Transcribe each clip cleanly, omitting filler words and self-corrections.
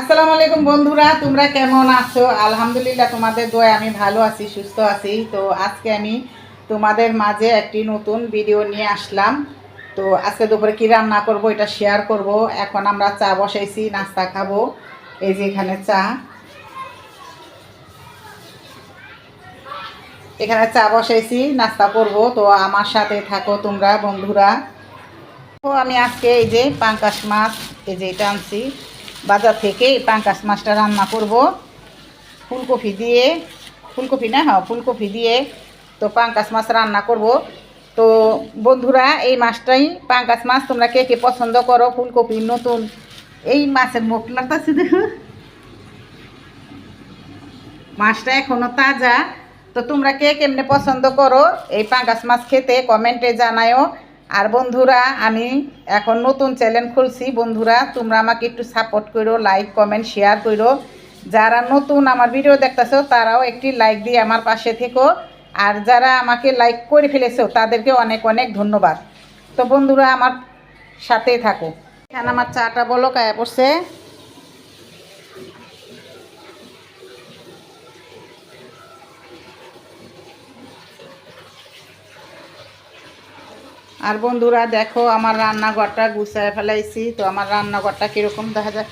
আসসালামু আলাইকুম বন্ধুরা, তোমরা কেমন আছো? আলহামদুলিল্লাহ, তোমাদের দোয়ায় আমি ভালো আছি, সুস্থ আছি। তো আজকে আমি তোমাদের মাঝে একটি নতুন ভিডিও নিয়ে আসলাম। তো আজকে দুপুরে কী রান্না করব এটা শেয়ার করব। এখন আমরা চা বসাইছি, নাস্তা খাবো। এই যে এখানে চা, এখানে চা বসাইছি, নাস্তা করব। তো আমার সাথে থাকো তোমরা বন্ধুরা। তো আমি আজকে এই যে পাঙ্কাশ মাছ, এই যে এটা আনছি বাজার থেকে। এই পাঙ্কাশ মাছটা রান্না করব ফুলকপি দিয়ে। ফুলকপি না, হ্যাঁ ফুলকপি দিয়ে। তো পাঙ্কাশ মাছ রান্না করব। তো বন্ধুরা, এই মাছটাই পাঙ্কাশ মাছ তোমরা কে কে পছন্দ করো? ফুলকপি নতুন এই মাছের মুখ লাগতেছে, দেখো মাছটা এখনো তাজা। তো তোমরা কে কেমনে পছন্দ করো এই পাঙ্কাশ মাছ খেতে, কমেন্টে জানায়ও। আর বন্ধুরা, আমি এখন নতুন চ্যানেল খুলছি বন্ধুরা, তোমরা আমাকে একটু সাপোর্ট করো, লাইক কমেন্ট শেয়ার করো। যারা নতুন আমার ভিডিও দেখতেছো তারাও একটি লাইক দিয়ে আমার পাশে থেকো। আর যারা আমাকে লাইক করে ফেলেছো তাদেরকে অনেক অনেক ধন্যবাদ। তো বন্ধুরা, আমার সাথেই থাকো। এখানে আমার চাটা বলো কায়া পড়ছে। আর বন্ধুরা দেখো, আমার রান্নাঘরটা গুছায় ফেলাইছি। তো আমার রান্নাঘরটা কীরকম দেখা যায়,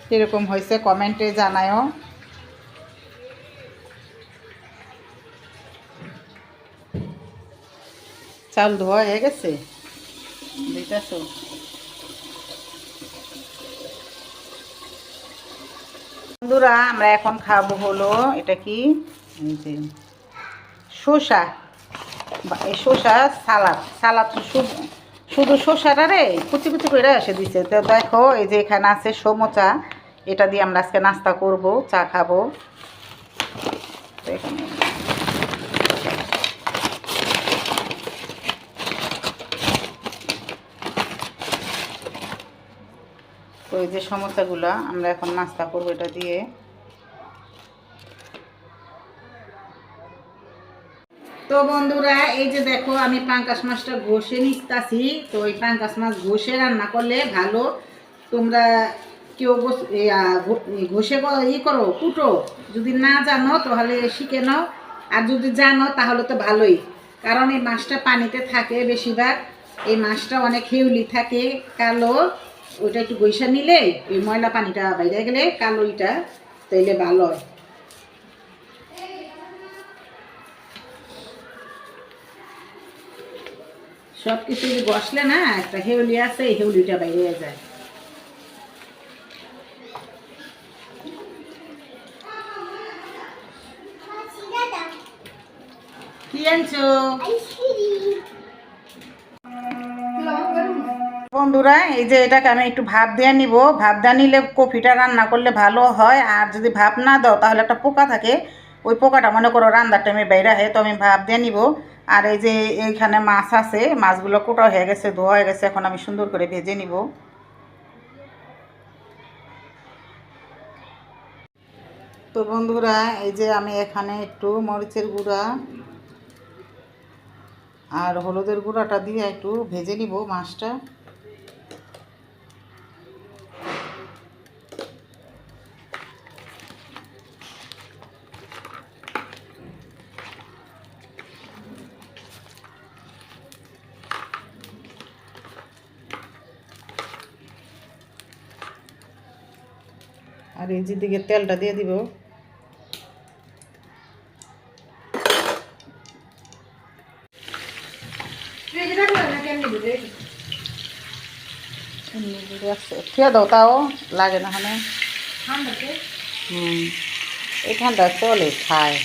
কীরকম হয়েছে কমেন্টে জানায়ও। চাল ধোয়া হয়ে গেছে, বুঝতেছো? বন্ধুরা, আমরা এখন খাবো হলো এটা কি, এই যে শসা। এই শসা সালাদ। সালাদ তো শুধু শুধু শসাটা রে কুচি কুচি করে এসে দিছে। তো দেখো, এই যে এখানে আছে সমোচা, এটা দিয়ে আমরা আজকে নাস্তা করব, চা খাবো। তো এখানে তো এই যে সমোসাগুলো আমরা এখন নাস্তা করবো এটা দিয়ে। তো বন্ধুরা, এই যে দেখো আমি পাঙ্কাশ মাছটা ঘষে নিতেছি। তো এই পাঙ্কাশ মাছ ঘষে রান্না করলে ভালো। তোমরা কেউ ঘষে করো, কুটো। যদি না জানো তাহলে শিখে নাও, আর যদি জানো তাহলে তো ভালোই। কারণ এই মাছটা পানিতে থাকে বেশিরভাগ। এই মাছটা অনেক হেউলি থাকে, কালো। ওইটা একটু ঘষে নিলে ওই ময়লা পানিটা বাইরে গেলে কালো ওইটা তাইলে ভালো হয়। সব কিছু বসলে না একটা হেউলি আছে, এই হেউলিটা বাইরে যায়। কি আনছো বন্ধুরা? এই যে এটাকে আমি একটু ভাপ দিয়ে নিব। ভাপ দিয়ে নিলে কফিটা রান্না করলে ভালো হয়। আর যদি ভাপ না দাও তাহলে একটা পোকা থাকে, ওই পোকাটা মনে করো রান্নার টাইমে বাইরে হয়। তো আমি ভাপ দিয়ে নিব। আর এই যে এইখানে মাছ আছে, মাছগুলো কোটা হয়ে গেছে, ধোয়া হয়ে গেছে। এখন আমি সুন্দর করে ভেজে নিব। তো বন্ধুরা, এই যে আমি এখানে একটু মরিচের গুঁড়া আর হলুদের গুঁড়াটা দিয়ে একটু ভেজে নিব মাছটা। আর এই যে দিকে তেলটা দিয়ে দিব। খেয়ে দাও, তাও লাগে না হলে। এই ঠান্ডা চলে খায়।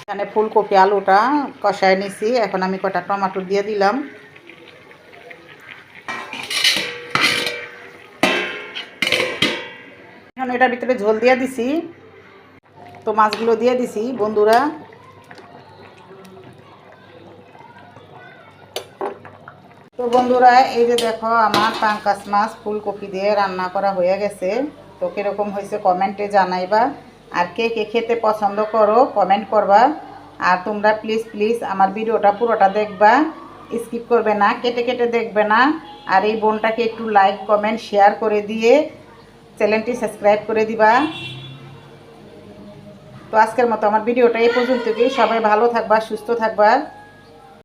এখানে ফুলকপি আলুটা কষায় নিছি। এখন আমি কটা টমেটো দিয়ে দিলাম। এখন এটার ভিতরে ঝোল দিয়ে দিছি, তো মাছগুলো দিয়ে দিছি বন্ধুরা। তো বন্ধুরা এই যে দেখো আমার পাঙ্কাশ মাছ ফুলকপি দিয়ে রান্না করা হয়ে গেছে। তো কীরকম হয়েছে কমেন্টে জানাইবা, আর কে কে খেতে পছন্দ করো কমেন্ট করবা। আর তোমরা প্লিজ প্লিজ আমার ভিডিওটা পুরোটা দেখবা, স্কিপ করবে না, কেটে কেটে দেখবে না। আর এই বোনটাকে একটু লাইক কমেন্ট শেয়ার করে দিয়ে চ্যানেলটি সাবস্ক্রাইব করে দিবা। তো আজকের মতো আমার ভিডিওটা এই পর্যন্তই। সবাই ভালো থাকবা, সুস্থ থাকবা।